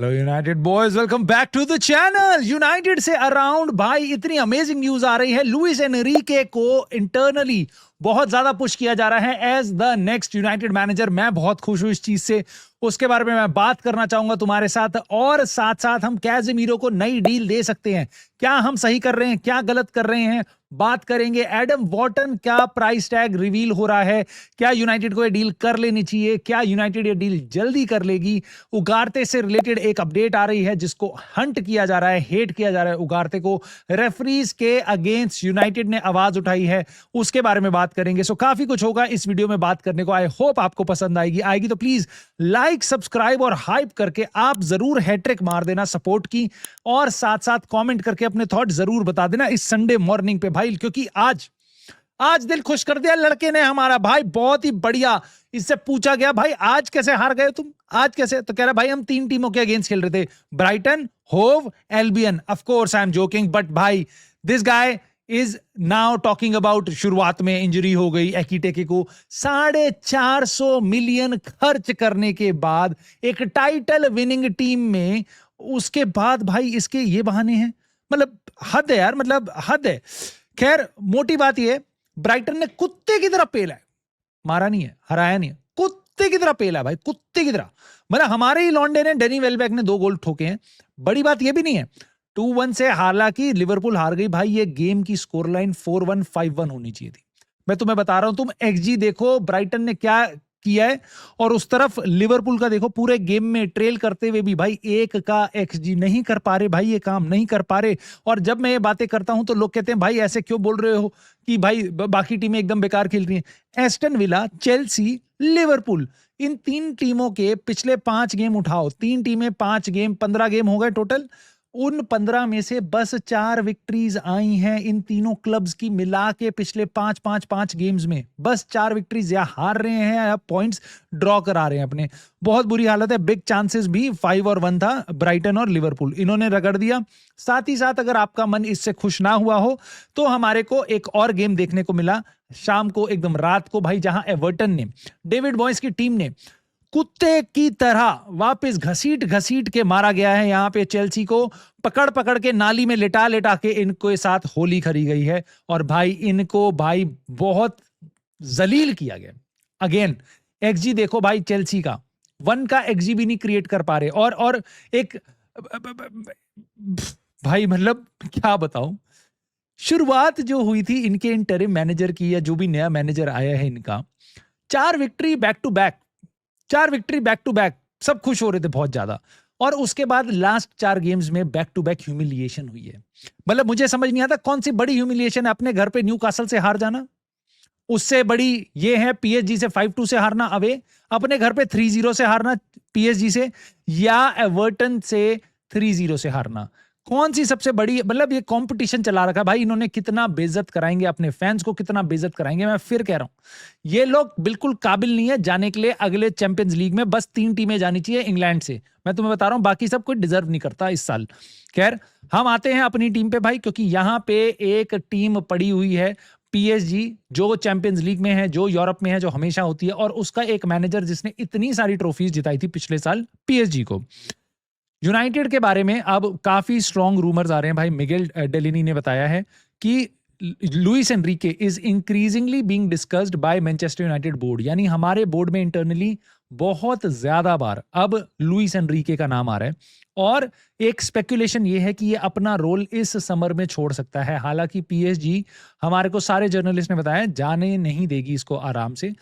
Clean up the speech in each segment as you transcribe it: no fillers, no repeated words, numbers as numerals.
Hello United boys, welcome back to the channel. United से around भाई इतनी amazing news आ रही है। लुइस एनरिके को इंटरनली बहुत ज्यादा पुश किया जा रहा है as the next United manager. मैं बहुत खुश हूं इस चीज से, उसके बारे में मैं बात करना चाहूंगा तुम्हारे साथ। और साथ साथ हम कैज़ेमीरो को नई डील दे सकते हैं, क्या हम सही कर रहे हैं, क्या गलत कर रहे हैं, बात करेंगे। एडम वॉर्टन का प्राइस टैग रिवील हो रहा है, क्या यूनाइटेड को ये डील कर लेनी चाहिए, क्या यूनाइटेड ये डील जल्दी कर लेगी। उगारते से रिलेटेड एक अपडेट आ रही है जिसको हंट किया जा रहा है, हेट किया जा रहा है उगारते को। रेफरीज के अगेंस्ट यूनाइटेड ने आवाज उठाई है, उसके बारे में बात करेंगे। सो काफी कुछ होगा इस वीडियो में बात करने को। आई होप आपको पसंद आएगी तो प्लीज लाइक, सब्सक्राइब और हाइप करके आप जरूर हैट्रिक मार देना सपोर्ट की, और साथ साथ कमेंट करके अपने थॉट जरूर बता देना इस संडे मॉर्निंग पे भाई, क्योंकि आज दिल खुश कर दिया लड़के ने हमारा भाई, बहुत ही बढ़िया। इससे पूछा गया भाई आज कैसे हार गए तुम, आज कैसे, तो कह रहा भाई हम 3 टीमों के अगेंस्ट खेल रहे थे, Brighton, Hove, Albion. Of course I am joking, but भाई this guy is now talking about शुरुआत में इंजरी हो गई एकीटेके को, 450 मिलियन खर्च करने के बाद एक टाइटल विनिंग टीम में, उसके बाद भाई इसके ये बहाने हैं। मतलब हद है यार, मतलब हद है। खैर मोटी बात ये, ब्राइटन ने कुत्ते की तरह पेला है, मारा नहीं है, हराया नहीं है, कुत्ते की तरह पेला है भाई, कुत्ते की तरह। मतलब हमारे ही लॉन्डे ने, डेनी वेलबैक ने 2 गोल ठोके हैं। बड़ी बात ये भी नहीं है 2-1 से, हालांकि लिवरपूल हार गई भाई। ये गेम की स्कोर लाइन 4-1, 5-1 होनी चाहिए थी। मैं तुम्हें बता रहा हूं, तुम एक्सजी देखो ब्राइटन ने क्या किया है, और उस तरफ लिवरपूल का देखो, पूरे गेम में ट्रेल करते हुए भी भाई 1 का एक्सजी नहीं कर पा रहे भाई, ये काम नहीं कर पा रहे। और जब मैं ये बातें करता हूं तो लोग कहते हैं भाई ऐसे क्यों बोल रहे हो कि भाई बाकी टीमें एकदम बेकार खेल रही हैं। एस्टन विला, चेल्सी, लिवरपूल, इन 3 टीमों के पिछले 5 गेम उठाओ, 3 टीमें 5 गेम, 15 गेम हो गए टोटल। उन 15 में से बस 4 विक्ट्रीज आई हैं इन तीनों क्लब्स की मिला के पिछले 5 गेम्स में। बस 4 विक्ट्रीज, या हार रहे हैं या पॉइंट्स ड्रॉ करा रहे हैं अपने। बहुत बुरी हालत है। बिग चांसेस भी 5 और 1 था, ब्राइटन और लिवरपूल, इन्होंने रगड़ दिया। साथ ही साथ अगर आपका मन इससे खुश ना हुआ हो तो हमारे को एक और गेम देखने को मिला शाम को, एकदम रात को भाई, जहां एवर्टन ने, डेविड बॉयस की टीम ने कुत्ते की तरह वापस घसीट के मारा गया है। यहां पे चेल्सी को पकड़ के नाली में लिटा के इनको साथ होली खरी गई है, और भाई इनको भाई बहुत जलील किया गया। अगेन एक्सजी देखो भाई, चेल्सी का 1 का एक्सजी भी नहीं क्रिएट कर पा रहे। और एक भाई मतलब क्या बताऊं, शुरुआत जो हुई थी इनके इंटरिम मैनेजर की, या जो भी नया मैनेजर आया है इनका, 4 victory back to back, 4 victory back to back, सब खुश हो रहे थे बहुत ज्यादा। और उसके बाद लास्ट 4 गेम्स में बैक टू बैक ह्यूमिलिएशन हुई है। मतलब मुझे समझ नहीं आता कौन सी बड़ी ह्यूमिलिएशन है, अपने घर पे न्यूकासल से हार जाना, उससे बड़ी ये है पीएसजी से 5-2 से हारना अवे, अपने घर पे 3-0 से हारना पीएसजी से, या एवर्टन से 3-0 से हारना। कौन सी सबसे बड़ी, मतलब ये कंपटीशन चला रखा भाई इन्होंने। कितना बेइज्जत कराएंगे अपने फैंस को, कितना बेइज्जत कराएंगे। मैं फिर कह रहा हूं ये लोग बिल्कुल काबिल नहीं है जाने के लिए अगले चैंपियंस लीग में। बस 3 टीमें जानी चाहिए इंग्लैंड से, मैं तुम्हें बता रहा हूं, बाकी सब कोई डिजर्व नहीं करता इस साल। खैर हम आते हैं अपनी टीम पे भाई, क्योंकि यहां पे एक टीम पड़ी हुई है, पीएसजी, जो चैंपियंस लीग में है, जो यूरोप में है, जो हमेशा होती है, और उसका एक मैनेजर जिसने इतनी सारी ट्रॉफीज जिताई थी पिछले साल पीएसजी को। यूनाइटेड के बारे में अब काफी स्ट्रॉन्ग रूमर्स आ रहे हैं भाई। मिगेल डेलिनी ने बताया है कि Luis Enrique is increasingly being discussed bye Manchester United board, यानी हमारे बोर्ड में इंटरनली बहुत ज्यादा बार अब लुइस एनरिके का नाम आ रहा है। और एक स्पेकुलेशन ये है कि ये अपना रोल इस समर में छोड़ सकता है। हालांकि पीएसजी, हमारे को सारे जर्नलिस्ट ने बताया, जाने नहीं देगी इसको आराम से।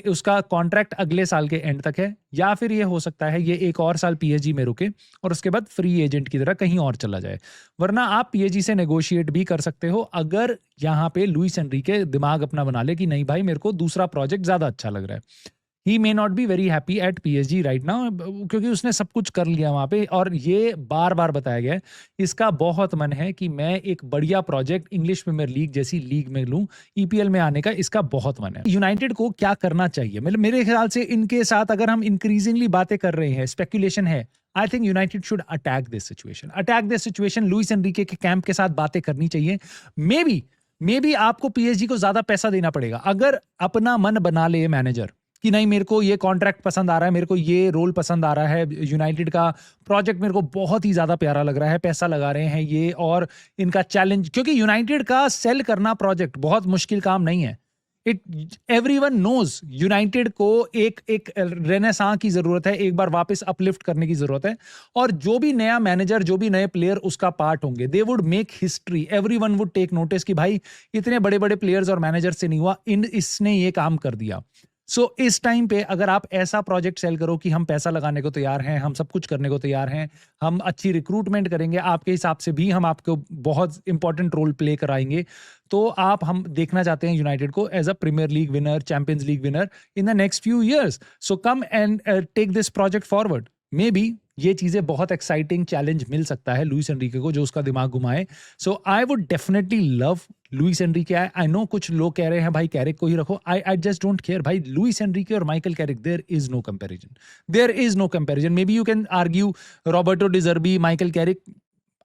उसका कॉन्ट्रैक्ट अगले साल के एंड तक है, या फिर ये हो सकता है ये एक और साल पीएसजी में रुके और उसके बाद फ्री एजेंट की तरह कहीं और चला जाए। वरना आप पीएसजी से नेगोशिएट भी कर सकते हो, अगर यहाँ पे लुइस एनरिके दिमाग अपना बना ले कि नहीं भाई मेरे को दूसरा प्रोजेक्ट ज्यादा अच्छा लग रहा है। He may not be very happy at PSG right now, क्योंकि उसने सब कुछ कर लिया वहां पे, और ये बार बार बताया गया है इसका बहुत मन है कि मैं एक बढ़िया प्रोजेक्ट इंग्लिश प्रीमियर लीग जैसी लीग में लूं, ईपीएल में आने का इसका बहुत मन है। यूनाइटेड को क्या करना चाहिए, मतलब मेरे ख्याल से इनके साथ अगर हम इंक्रीजिंगली बातें कर रहे हैं, स्पेकुलेशन है, I think United should attack this situation. Luis Enrique के कैंप के साथ बातें करनी चाहिए। मे बी आपको पीएसजी को ज्यादा पैसा देना पड़ेगा। अगर अपना मन बना ले मैनेजर कि नहीं मेरे को ये कॉन्ट्रैक्ट पसंद आ रहा है, मेरे को ये रोल पसंद आ रहा है, यूनाइटेड का प्रोजेक्ट मेरे को बहुत ही ज़्यादा प्यारा लग रहा है, पैसा लगा रहे हैं ये, और इनका चैलेंज, क्योंकि यूनाइटेड का सेल करना प्रोजेक्ट बहुत मुश्किल काम नहीं है। एवरीवन नोज यूनाइटेड को एक रेनेसां की जरूरत है, एक बार वापस अपलिफ्ट करने की जरूरत है, और जो भी नया मैनेजर, जो भी नए प्लेयर उसका पार्ट होंगे, they would make history, everyone would take notice कि भाई इतने बड़े बड़े प्लेयर्स और मैनेजर से नहीं हुआ, इसने ये काम कर दिया। सो इस टाइम पे अगर आप ऐसा प्रोजेक्ट सेल करो कि हम पैसा लगाने को तैयार हैं, हम सब कुछ करने को तैयार हैं, हम अच्छी रिक्रूटमेंट करेंगे, आपके हिसाब से भी हम आपको बहुत इंपॉर्टेंट रोल प्ले कराएंगे, तो हम देखना चाहते हैं यूनाइटेड को as a Premier League winner, Champions League winner in the next few years. So come and take this project forward. Maybe ये चीजें बहुत एक्साइटिंग चैलेंज मिल सकता है लुइस एनरिके को, जो उसका दिमाग घुमाए। So I would definitely love Luis Enrique. I know कुछ लोग कह रहे हैं भाई कैरिक को ही रखो, आई जस्ट डोंट केयर भाई। लुइस एनरिके और Michael Carrick, there is no comparison, there is no comparison. Maybe you can argue Roberto De Zerbi, Michael Carrick,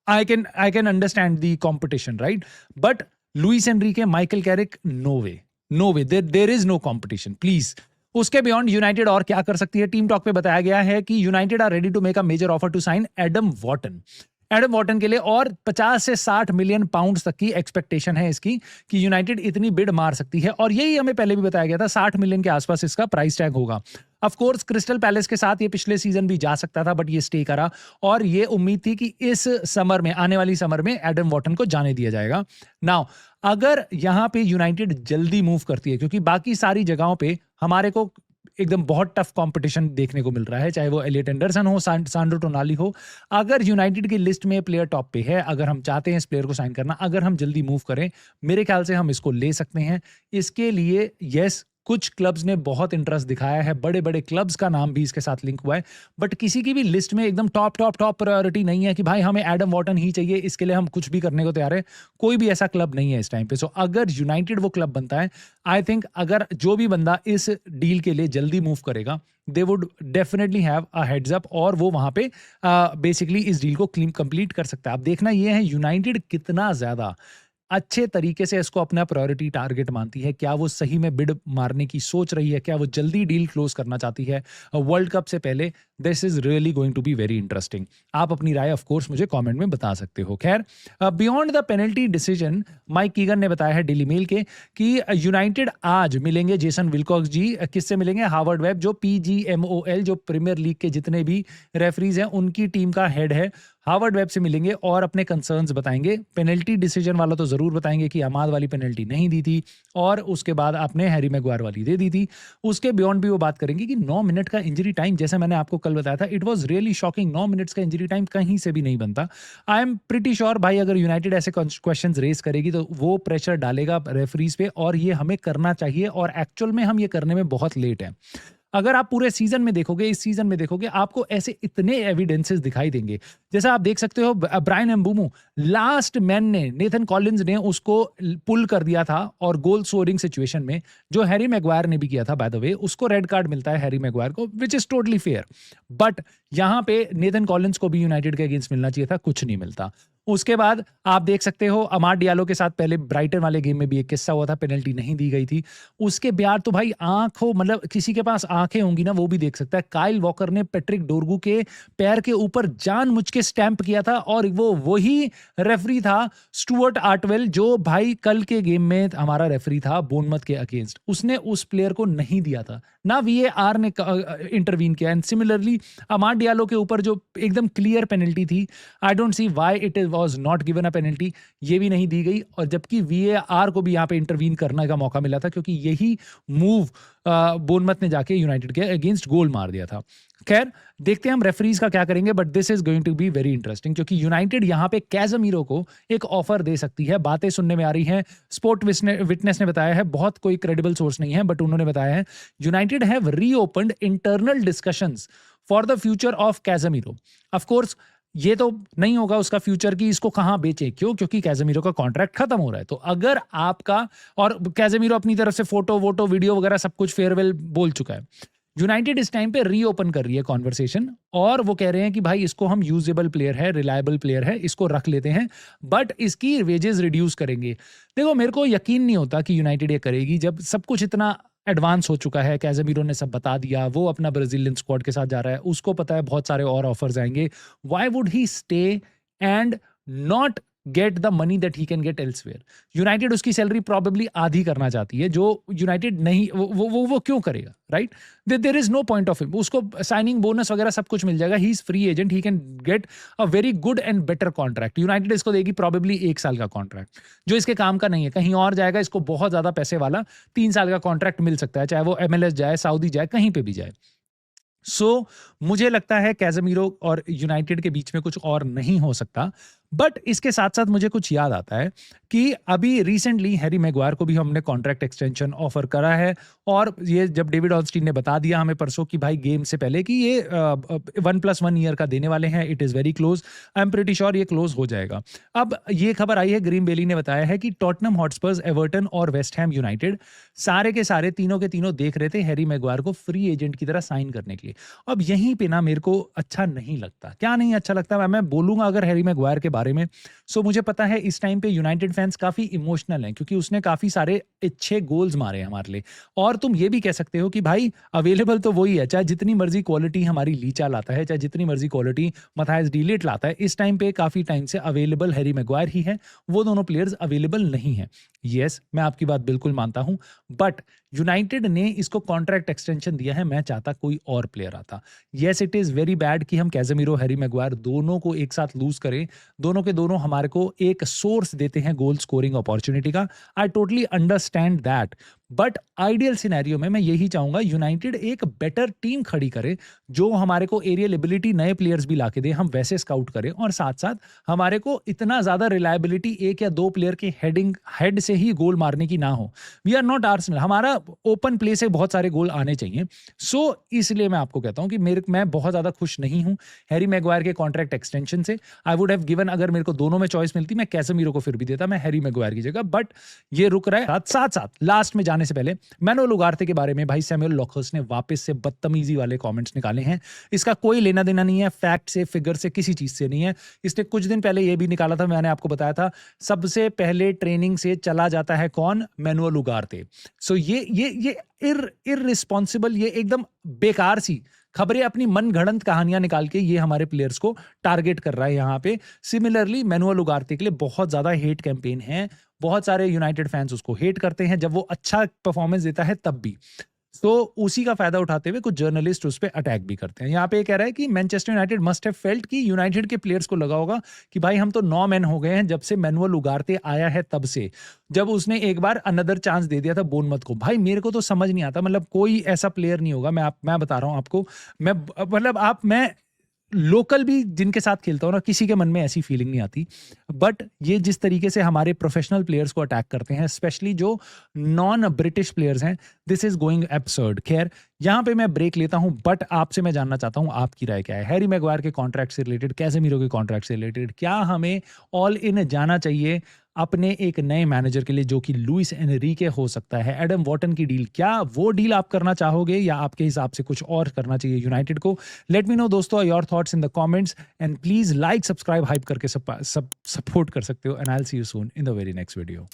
I can understand the competition, right, but Luis Enrique, Michael Carrick, no way, there is no competition, please. उसके beyond United और क्या कर सकती है? Team talk पे बताया गया है कि United are ready to make a major offer to sign Adam Wharton. Adam Wharton के लिए और 50 से 60 मिलियन पाउंड्स तक की एक्सपेक्टेशन है इसकी, कि यूनाइटेड इतनी बिड मार सकती है, और यही हमें पहले भी बताया गया था, 60 मिलियन के आसपास इसका प्राइस टैग होगा। ऑफ कोर्स क्रिस्टल पैलेस के साथ ये पिछले सीजन भी जा सकता था, बट ये स्टे करा, और ये उम्मीद थी कि इस समर में, आने वाली समर में एडम वॉटन को जाने दिया जाएगा। नाउ अगर यहां पे यूनाइटेड जल्दी मूव करती है, क्योंकि बाकी सारी जगहों पे हमारे को एकदम बहुत टफ कंपटीशन देखने को मिल रहा है, चाहे वो एलियट एंडरसन हो, सांड्रो टोनाली हो, अगर यूनाइटेड की लिस्ट में प्लेयर टॉप पे है, अगर हम चाहते हैं इस प्लेयर को साइन करना, अगर हम जल्दी मूव करें, मेरे ख्याल से हम इसको ले सकते हैं। इसके लिए यस, कुछ क्लब्स ने बहुत इंटरेस्ट दिखाया है, बड़े बड़े क्लब्स का नाम भी इसके साथ लिंक हुआ है, बट किसी की भी लिस्ट में एकदम टॉप प्रायोरिटी नहीं है कि भाई हमें एडम वॉटन ही चाहिए, इसके लिए हम कुछ भी करने को तैयार है। कोई भी ऐसा क्लब नहीं है इस टाइम पे। सो अगर यूनाइटेड वो क्लब बनता है, आई थिंक अगर जो भी बंदा इस डील के लिए जल्दी मूव करेगा, they would definitely have a heads up, और वो वहां पे बेसिकली इस डील को कंप्लीट कर सकता है। अब देखना ये है यूनाइटेड कितना ज्यादा अच्छे तरीके से इसको अपना प्रायोरिटी टारगेट मानती है, क्या वो सही में बिड मारने की सोच रही है, क्या वो जल्दी डील क्लोज करना चाहती है वर्ल्ड कप से पहले। This is really going to be very interesting. आप अपनी राय ऑफ कोर्स मुझे कमेंट में बता सकते हो। खैर, beyond the penalty decision, Mike Keegan ने बताया है डेली मेल के कि यूनाइटेड आज मिलेंगे जेसन विल्कॉक्स जी। किससे मिलेंगे? हावर्ड वेब, जो PGMOL, जो प्रीमियर लीग के जितने भी रेफरीज हैं उनकी टीम का हेड है, हावर्ड वेब से मिलेंगे और अपने कंसर्न्स बताएंगे। पेनल्टी डिसीजन वाला तो जरूर बताएंगे कि अमाद वाली पेनल्टी नहीं दी थी, और उसके बाद आपने हैरी मैगवायर वाली दे दी थी। उसके बियॉन्ड भी वो बात करेंगे कि 9 मिनट का इंजरी टाइम, जैसे मैंने आपको कल बताया था, it was really shocking. 9 minutes का इंजरी टाइम कहीं से भी नहीं बनता। आई एम प्रिटी श्योर भाई, अगर यूनाइटेड ऐसे क्वेश्चंस रेज करेगी तो वो प्रेशर डालेगा रेफरीज पे, और ये हमें करना चाहिए, और एक्चुअल में हम ये करने में बहुत लेट हैं। अगर आप पूरे सीजन में देखोगे, इस सीजन में देखोगे, आपको ऐसे इतने एविडेंसेस दिखाई देंगे। जैसा आप देख सकते हो, ब्रायन एम्बुमो, लास्ट मैन ने, नेथन कॉलिंस ने उसको पुल कर दिया था, और गोल स्कोरिंग सिचुएशन में, जो हैरी मैगवायर ने भी किया था बाय द वे, उसको रेड कार्ड मिलता है हैरी मैगवायर को, which is totally fair. But यहां पे नेथन कॉलिंस को भी यूनाइटेड के अगेंस्ट मिलना चाहिए था, कुछ नहीं मिलता। उसके बाद आप देख सकते हो, अमाद डियालो के साथ पहले ब्राइटन वाले गेम में भी एक किस्सा हुआ था, पेनल्टी नहीं दी गई थी। उसके बाद तो भाई आंखों, मतलब किसी के पास आंखें होंगी ना, वो भी देख सकता है, काइल वॉकर ने पेट्रिक डोरगू के पैर के ऊपर जानबूझ के स्टैंप किया था, और वो वही रेफरी था स्टुअर्ट आर्टवेल, जो भाई कल के गेम में हमारा रेफरी था बोर्नमथ के अगेंस्ट। उसने उस प्लेयर को नहीं दिया था, ना VAR ने इंटरवीन किया। एंड सिमिलरली अमाद डियालो के ऊपर जो एकदम क्लियर पेनल्टी थी, I don't see why it was not given a penalty, ये भी नहीं दी गई, और जबकि VAR को भी यहाँ पे इंटरवीन करने का मौका मिला था, क्योंकि यही मूव बोर्नमथ ने जाके यूनाइटेड के अगेंस्ट गोल मार दिया था। खैर, देखते हैं हम रेफरीज का क्या करेंगे, but this is going to be very interesting, क्योंकि यूनाइटेड यहाँ पे कैज़मीरो को एक ऑफर दे सकती है। बातें सुनने में आ रही हैं, स्पोर्ट विटनेस ने बताया है, बहुत कोई क्रेडिबल सोर्स नहीं है, बट उन्होंने बताया है United have reopened internal discussions for the future of Casemiro. Of course ये तो नहीं होगा उसका फ्यूचर की इसको कहां बेचे, क्योंकि कैज़मीरो का कॉन्ट्रैक्ट खत्म हो रहा है। तो अगर आपका, और कैज़मीरो अपनी तरफ से फोटो वोटो वीडियो वगैरह सब कुछ फेयरवेल बोल चुका है, यूनाइटेड इस टाइम पे रीओपन कर रही है कॉन्वर्सेशन, और वो कह रहे हैं कि भाई इसको हम यूजेबल प्लेयर है, रिलायबल प्लेयर है, इसको रख लेते हैं, बट इसकी वेजेस रिड्यूस करेंगे। देखो, मेरे को यकीन नहीं होता कि यूनाइटेड ये करेगी, जब सब कुछ इतना एडवांस हो चुका है, कैजेमीरो ने सब बता दिया, वो अपना ब्राजीलियन स्क्वाड के साथ जा रहा है, उसको पता है बहुत सारे और ऑफर्स आएंगे. Why would he stay and not get the money that he can gate elsewhere? United उसकी सैलरी प्रॉबेबली आधी करना चाहती है, जो यूनाइटेड नहीं, वो क्यों करेगा, right? There is no point of him. उसको साइनिंग बोनस वगैरह सब कुछ मिल जाएगा. He is free agent, he can get a very good and better contract. United इसको देगी प्रॉबेबली 1 साल का कॉन्ट्रैक्ट, जो इसके काम का नहीं है. कहीं और जाएगा, इसको बहुत ज्यादा पैसे वाला 3 साल का कॉन्ट्रैक्ट मिल सकता है, चाहे वो MLS जाए, सऊदी जाए, कहीं पे भी जाए. मुझे लगता है कैजेमीरो और यूनाइटेड के बीच में कुछ और नहीं हो सकता. बट इसके साथ साथ मुझे कुछ याद आता है कि अभी रिसेंटली हैरी मैगवायर को भी हमने कॉन्ट्रैक्ट एक्सटेंशन ऑफर करा है. और ये जब डेविड ऑर्नस्टीन ने बता दिया हमें परसों कि भाई गेम से पहले कि ये 1+1 ईयर का देने वाले हैं, it is very close. I am pretty sure ये क्लोज हो जाएगा. अब ये खबर आई है, ग्रीन बेली ने बताया है कि टॉटनम हॉटस्पर्स, एवर्टन और वेस्ट हैम यूनाइटेड सारे के सारे तीनों के तीनों देख रहे थे हैरी मैगवायर को फ्री एजेंट की तरह साइन करने के लिए. अब यहीं पे ना मेरे को अच्छा नहीं लगता. क्या नहीं अच्छा लगता? मैं बोलूंगा अगर हैरी मैगवायर के बारे में. मुझे पता है इस टाइम पे यूनाइटेड फैंस काफी इमोशनल हैं, क्योंकि उसने काफी सारे अच्छे गोल्स मारे हैं हमारे लिए. और तुम ये भी कह सकते हो कि भाई अवेलेबल तो वही है, चाहे जितनी मर्जी क्वालिटी हमारी लीचा लाता है, चाहे जितनी मर्जी क्वालिटी मथायस डीलिट लाता है, इस टाइम पे काफी टाइम से अवेलेबल हैरी मैगवायर ही है. वो दोनों प्लेयर्स अवेलेबल नहीं है. यस, मैं आपकी बात बिल्कुल मानता हूं, बट यूनाइटेड ने इसको कॉन्ट्रैक्ट एक्सटेंशन दिया है. मैं चाहता कोई और प्लेयर आता. Yes, it is very bad कि हम कैजेमीरो, हैरी मैगवायर दोनों को एक साथ लूज करें. दोनों के दोनों हमारे को एक सोर्स देते हैं गोल स्कोरिंग अपॉर्चुनिटी का. I totally understand that. But ideal scenario में मैं यही चाहूंगा यूनाइटेड एक बेटर टीम खड़ी करे, जो हमारे को एरियल एबिलिटी, नए प्लेयर्स भी लाके दे, हम वैसे स्काउट करें, और साथ साथ हमारे को इतना ज्यादा रिलायबिलिटी 1 या 2 प्लेयर के हेड से ही गोल मारने की ना हो. We are not Arsenal. हमारा ओपन प्ले से बहुत सारे गोल आने चाहिए. इसलिए मैं आपको कहता हूं कि मैं बहुत ज्यादा खुश नहीं हूं हैरी मैगवायर के कॉन्ट्रैक्ट एक्सटेंशन से. आई वुड हैव गिवन, अगर मेरे को दोनों में चॉइस मिलती, मैं कैसेमीरो को फिर भी देता, मैं हैरी मैगवायर की जगह. बट ये रुक रहा है. साथ साथ लास्ट में जाने से पहले मैनुअल उगार्ते के बारे में भाई सैमुअल लॉकर्स ने वापस से बदतमीजी वाले कमेंट्स निकाले हैं. इसका कोई लेना देना नहीं है फैक्ट से, फिगर से, किसी चीज से नहीं है. इसने कुछ दिन पहले ये भी निकाला था, मैंने आपको बताया था, सबसे पहले ट्रेनिंग से चला जाता है कौन? मैनुअल उगार्ते. ये इररिस्पॉन्सिबल, ये एकदम बेकार सी खबरें, अपनी मन घड़ंत कहानियां निकाल के ये हमारे प्लेयर्स को टारगेट कर रहा है यहाँ पे. सिमिलरली मैनुअल उगार्ते के लिए बहुत ज्यादा हेट कैंपेन है. बहुत सारे यूनाइटेड फैंस उसको हेट करते हैं, जब वो अच्छा परफॉर्मेंस देता है तब भी. उसी का फायदा उठाते हुए कुछ जर्नलिस्ट उस पर अटैक भी करते हैं. यहाँ पे कह रहा है कि Manchester United must have felt कि यूनाइटेड के प्लेयर्स को लगा होगा कि भाई हम तो 9 मैन हो गए हैं जब से मैनुअल उगार्ते आया है, तब से, जब उसने एक बार अनदर चांस दे दिया था बोर्नमथ को. भाई मेरे को तो समझ नहीं आता, मतलब कोई ऐसा प्लेयर नहीं होगा, मैं बता रहा हूं आपको, मैं लोकल भी जिनके साथ खेलता हूँ ना, किसी के मन में ऐसी फीलिंग नहीं आती. बट ये जिस तरीके से हमारे प्रोफेशनल प्लेयर्स को अटैक करते हैं, स्पेशली जो नॉन ब्रिटिश प्लेयर्स हैं, दिस इज गोइंग एब्सर्ड. खैर, यहां पे मैं ब्रेक लेता हूं, बट आपसे मैं जानना चाहता हूं आपकी राय क्या है हैरी मैगवायर के कॉन्ट्रैक्ट से रिलेटेड, कैसेमीरो के कॉन्ट्रैक्ट से रिलेटेड. क्या हमें ऑल इन जाना चाहिए अपने एक नए मैनेजर के लिए, जो कि लुइस एनरिके हो सकता है? एडम वॉटन की डील, क्या वो डील आप करना चाहोगे, या आपके हिसाब से कुछ और करना चाहिए यूनाइटेड को? लेट मी नो दोस्तों your thoughts in the comments, and please like, subscribe, hype करके सपोर्ट कर सकते हो. And I will see you soon in the very next video.